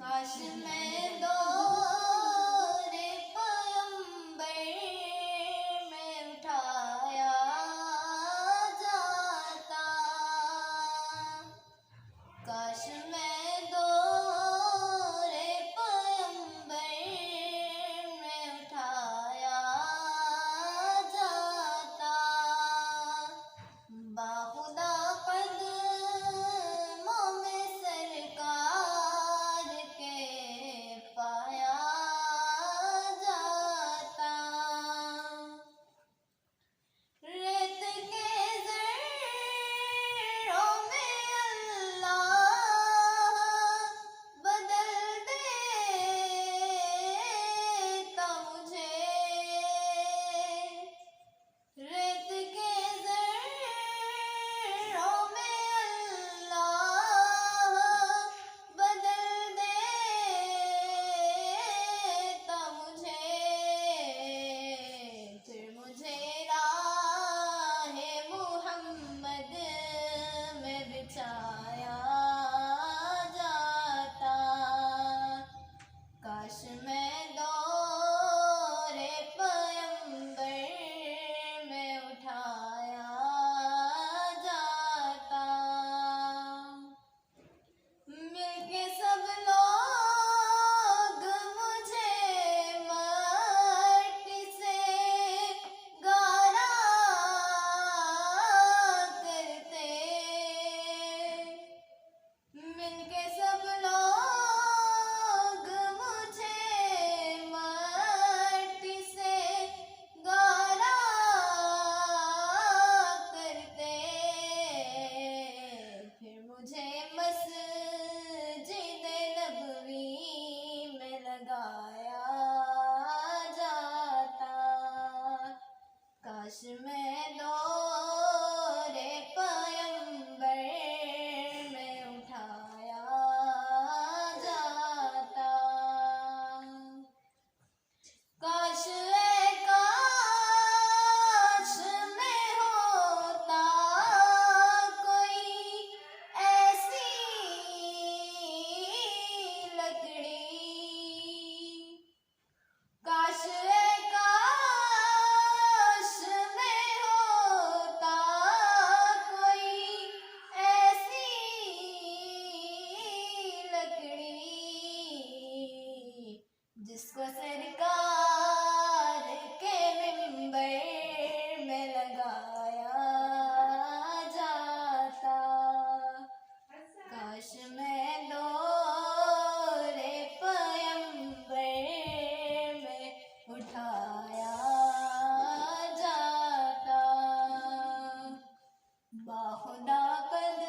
काश मैं दौरे पैगंबर में उठाया जाता। काश मैं दौरे पैगंबर में उठाया जाता। बाखुदा कदमों में सरकार के पाया जाता। रेत के ज़र्रों में अल्लाह बदल देता मुझे। रेत के ज़र्रों में अल्लाह बदल देता मुझे। फिर मुझे राहे मुहम्मद में बिछाया जाता। काश मैं दौरे पैगंबर में उठाया जाता। मिलके सब लोग मुझे मट्टी से गारा करते। मिलके सब लोग मुझे मट्टी से गारा करते। फिर मुझे मस्जिद नबवी में लगाया जाता। काश मैं दौरे पैगंबर में उठाया जाता। काश काश में होता कोई ऐसी लकड़ी। काश काश में होता कोई ऐसी लकड़ी जिसको सरकार के मिंबर में लगाया जाता। काश मैं दौरे पैगंबर में उठाया जाता। बाखुदा कद